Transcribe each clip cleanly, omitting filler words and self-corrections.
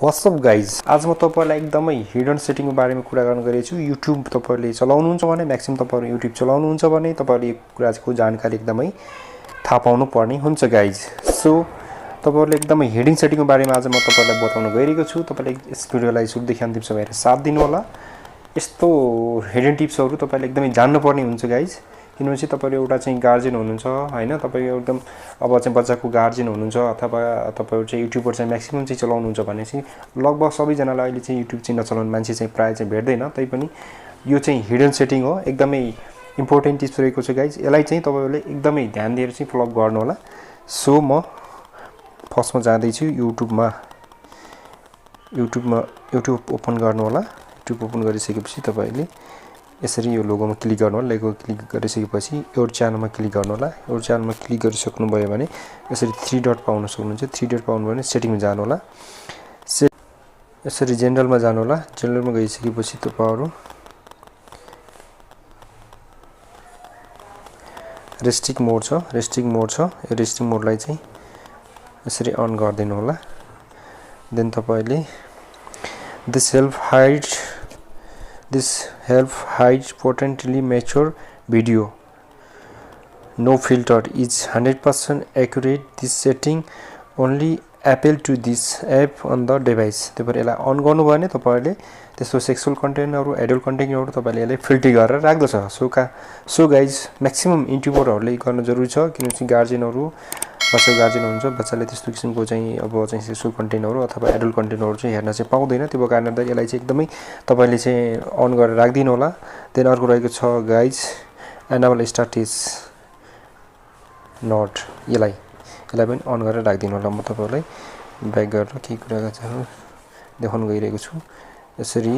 What's up guys, आज म तपाईलाई एकदमै हिडन सेटिङको बारेमा कुरा गर्न गएको छु। YouTube तपाईले चलाउनुहुन्छ भने, म्याक्सिमम तपाईहरु YouTube चलाउनुहुन्छ भने तपाईले यो कुराको जानकारी एकदमै थाहा पाउनु पर्ने हुन्छ गाइज। सो तपाईहरुले एकदमै हिडन सेटिङको बारेमा आज म तपाईलाई बताउन गइरहेको छु। तपाईले यस भिडियोलाई सुरुदेखि अन्तिमसम्म हेरेर साथ दिनु होला। यस्तो हिडन टिप्सहरु तपाईले एकदमै जान्नु पर्ने हुन्छ गाइज। किनभने तपाईहरु एउटा चाहिँ गार्जियन हुनुहुन्छ हैन, तपाईहरु एकदम अब चाहिँ बच्चाको गार्जियन हुनुहुन्छ अथवा तपाईहरु चाहिँ युट्युबर चाहिँ म्याक्सिमम चाहिँ चलाउनुहुन्छ भने चाहिँ लगभग सबैजनालाई अहिले चाहिँ युट्युब चाहिँ नचलाउने मान्छे चाहिँ प्राय चाहिँ भेट्दैन। तैपनि यो चाहिँ हिडन सेटिङ हो, एकदमै इम्पोर्टेन्ट टिप्स रहेको छ गाइज। यसलाई चाहिँ तपाईहरुले एकदमै ध्यान दिएर चाहिँ फलो गर्नु होला। सो म फर्स्टमा जाँदै छु युट्युबमा ओपन गर्नु होला। युट्युब ओपन गरिसकेपछि तपाईले यसरी यो लोगोमा क्लिक गर्नु होला। लोगो क्लिक गरिसकेपछि एउटा च्यानलमा क्लिक गर्नु होला। एउटा च्यानलमा क्लिक गरिसक्नु भयो भने यसरी 3 डट पाउन सक्नुहुन्छ। 3 डट पाउनु भने सेटिङमा जानु होला। यसरी जेनरलमा जानु होला। जेनरलमा गइसकेपछि तपाईहरु रेस्ट्रिक्ट मोड छ, यो रेस्ट्रिक्ट मोडलाई चाहिँ यसरी अन गरिदिनु होला। देन तपाईले This help hide potentially mature video. No filter is 100% accurate. This setting only appeal to this app on the device. त्यसपछि यसलाई अन गर्नु भयो भने तपाईहरुले त्यस्तो सेक्सुअल कन्टेन्टहरु, एडल्ट कन्टेन्टहरु तपाईले यसले फिल्टर गरेर राख्दछ। सो गाइज, म्याक्सिमम युट्युबरहरुले गर्न जरुरी छ। किनकि गार्जियनहरु बच्चाको गार्जियन हुन्छ, बच्चाले त्यस्तो किसिमको चाहिँ अब चाहिँ सेक्सुअल कन्टेन्टहरु अथवा एडल्ट कन्टेन्टहरु चाहिँ हेर्न चाहिँ पाउँदैन। त्यो कारणले यसलाई चाहिँ एकदमै तपाईले चाहिँ अन गरेर राख्दिनु होला। देन अर्को रहेको छ गाइज एनाबल स्ट्याटस नट, यसलाई पनि अन गरेर राख्दिनु होला। म तपाईलाई ब्याक गरेर के कुरा देखाउन गइरहेको छु। यसरी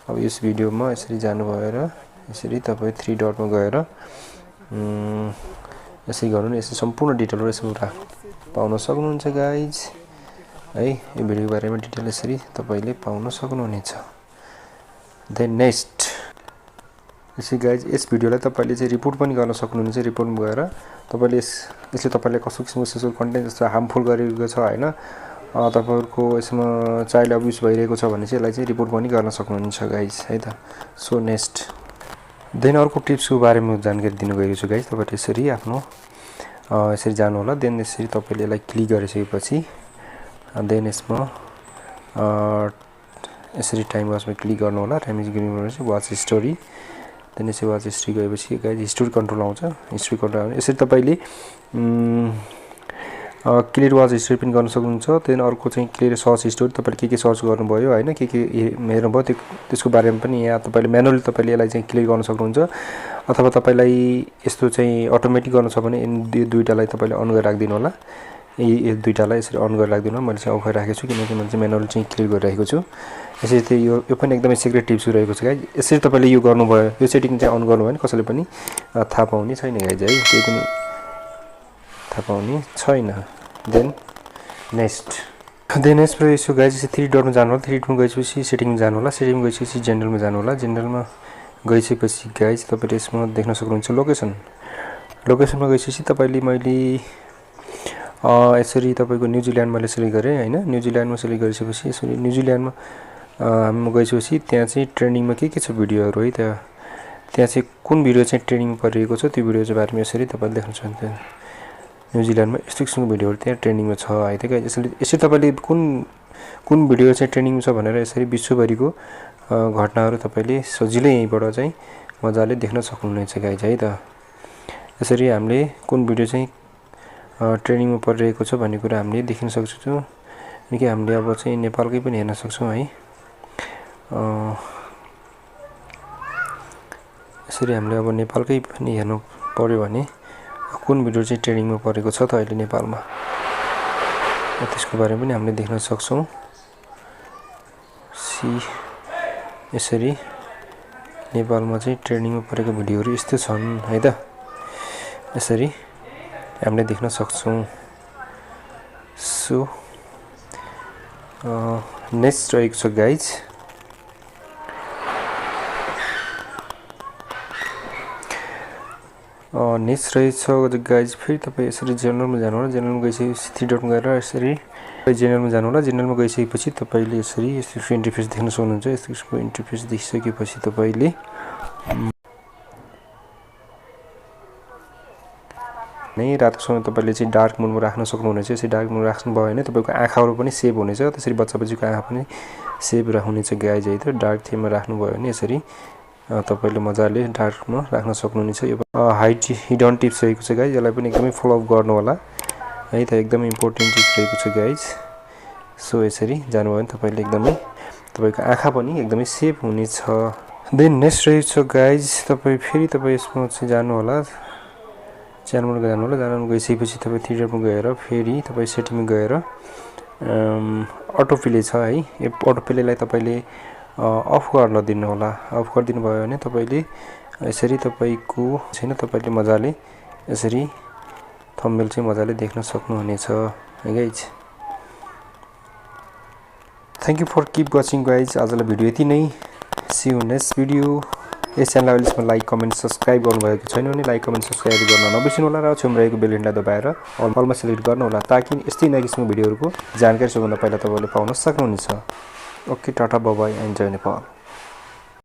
अब यस भिडियोमा यसरी जानु भएर यसरी तपाई 3 डटमा गएर यसै गर्नु, यसै सम्पूर्ण डिटेलहरु यसमा पाउन सक्नुहुन्छ गाइज है। यो भिडियोको बारेमा डिटेल यसरी तपाईले पाउन सक्नुहुनेछ। देन नेक्स्ट यसै गाइज, यस भिडियोलाई तपाईले चाहिँ रिपोर्ट पनि गर्न सक्नुहुनेछ। रिपोर्टमा गएर तपाईले यसले तपाईले कस्तो किसिमको सेक्सुअल कन्टेन्ट जस्तो हार्मफुल गरेको छ हैन, तपाईहरुको यसमा चाइल्ड अब्युज भइरहेको छ भने चाहिँ यसलाई चाहिँ रिपोर्ट पनि गर्न सक्नुहुन्छ गाइज है त। सो नेक्स्ट देन अर्को टिप्सको बारेमा जानकारी दिनु गएको छु गाइज। तपाईले यसरी आफ्नो यसरी जानु होला। देन यसरी तपाईले यसलाई क्लिक गरिसकेपछि देन यसमा यसरी टाइम वाचमा क्लिक गर्नु होला। Time watch watch history, then यसरी वाच हिस्ट्री गएपछि गाइज हिस्टोरी कन्ट्रोल आउँछ। हिस्ट्री कन्ट्रोल यसरी तपाईले क्लियर वाच हिस्ट्री पनि गर्न सक्नुहुन्छ। देन अर्को चाहिँ क्लियर सर्च हिस्टोरी, तपाईले के सर्च गर्नुभयो हैन, के हेर्नुभयो त्यसको बारेमा पनि यहाँ तपाईले म्यानुअली तपाईले यसलाई चाहिँ क्लियर गर्न सक्नुहुन्छ। अथवा तपाईलाई यस्तो चाहिँ अटोमेटिक गर्न छ भने यो दुईटालाई तपाईले अन गरेर राख्दिनु होला। यो दुईटालाई यसरी अन गरेर राख्दिनु होला। मैले चाहिँ अफ गरेर राखेको छु किनकि मैले चाहिँ म्यानुअली चाहिँ क्लियर गरिरहेको छु। यसरी चाहिँ यो पनि एकदमै सिक्रेट टिप्स रहेको छ गाइज। यसरी तपाईले यो गर्नुभयो, यो सेटिङ चाहिँ अन गर्नुभयो भने कसैले पनि थाहा पाउने छैन गाइज है, केही पनि थाहा पाउने छैन। देन नेक्स्ट यसो गाइज 3 डटमा जानु होला। 3 डटमा गएपछि सेटिङमा जानु होला। सेटिङमा गएपछि जेनरलमा जानु होला। जेनरलमा गइसकेपछि गाइज तपाईले यसमा देख्न सक्नुहुन्छ लोकेसनमा गएपछि तपाईले मैले यसरी तपाईको न्युजिल्यान्ड मैले सिलेक्ट गरे हैन। न्युजिल्यान्डमा सिलेक्ट गरिसकेपछि यसरी न्युजिल्यान्डमा हामी गएपछि त्यहाँ चाहिँ ट्रेन्डिङमा के छ भिडियोहरु है, त्यहाँ चाहिँ कुन भिडियो चाहिँ ट्रेन्डिङमा परिरहेको छ त्यो भिडियो चाहिँ बारेमा यसरी तपाईले देख्न सक्नुहुन्छ। न्युजिल्यान्डमा यस्तो किसिमको भिडियोहरु त्यहाँ ट्रेन्डिङमा छ है त गाइज। यसरी तपाईले कुन भिडियो चाहिँ ट्रेन्डिङमा छ भनेर यसरी विश्वभरिको घटनाहरु तपाईले सजिलै यहीबाट चाहिँ मजाले देख्न सक्नुहुनेछ गाइज है त। यसरी हामीले कुन भिडियो चाहिँ ट्रेन्डिङमा परिरहेको छ भन्ने कुरा हामीले देख्न सक्छौं। निकै हामीले अब चाहिँ नेपालकै पनि हेर्न सक्छौं है। यसरी हामीले अब नेपालकै पनि हेर्नु पर्यो भने कुन भिडियो चाहिँ ट्रेन्डिङमा परेको छ त अहिले नेपालमा, त्यसको बारेमा पनि हामीले देख्न सक्छौं। यसरी नेपालमा चाहिँ ट्रेन्डिङमा परेको भिडियोहरु यस्तो छन् है त, यसरी हामीले देख्न सक्छौं। सो नेक्स्ट रहेको छ गाइज नेक्स्ट रहेछ गाइज। फेरि तपाई यसरी जेनरलमा जानु होला। जेनरलमा गएपछि 3 डटमा गएर यसरी जेनरलमा जानु होला। जेनरलमा गइसकेपछि तपाईले यसरी यस्तो इन्टरफेस देख्न सक्नुहुन्छ। यस्तो इन्टरफेस देखिसकेपछि तपाईले नै रातको समय तपाईले चाहिँ डार्क मोडमा राख्न सक्नुहुनेछ। यसरी डार्क मोडमा राख्नु भयो भने तपाईको आँखाहरु पनि सेभ हुनेछ। त्यसरी बच्चाबच्चीको आँखा पनि सेभ हुनेछ गाइज है त। डार्क थीममा राख्नु भयो भने यसरी तपाईले मजाले डार्कमा राख्न सक्नुहुनेछ। यो हाइड हिडन टिप्स रहेको छ गाइज। यसलाई पनि एकदमै फलो अप गर्नु होला है त। एकदमै इम्पोर्टेन्ट टिप्स रहेको छ गाइज। सो यसरी जानु भयो भने तपाईले एकदमै तपाईको आँखा पनि एकदमै सेभ हुनेछ। देन नेक्स्ट रहेछ गाइज तपाई फेरि तपाई यसमा चाहिँ जानु होला। च्यानलमा जानु होला। च्यानलमा गइसकेपछि तपाई थ्री डटमा गएर फेरि तपाई सेटिङमा गएर अटो प्ले छ है। यो अटो प्लेलाई तपाईले अफ गर्न दिनु होला। अफ गरिदिनु भयो भने तपाईले यसरी तपाईको छैन तपाईले मजाले यसरी थम्बनेल चाहिँ मजाले देख्न सक्नुहुनेछ है guys. Thank you for keep watching guys. आजलाई भिडियो यति नै। See you next video. यस च्यानललाई अहिलेसम्म लाइक कमेन्ट सब्स्क्राइब गर्नुभएको छैन भने लाइक कमेन्ट सब्स्क्राइब गर्न नबिर्सनु होला र छेउमा रहेको बेल घण्टा दबाएर अलमा सेलेक्ट गर्नु होला ताकि यस्तै नयाँ किसिमको भिडियोहरुको जानकारी सबभन्दा पहिला तपाईले पाउन सक्नुहुनेछ। Okay Tata bye bye enjoy Nepal.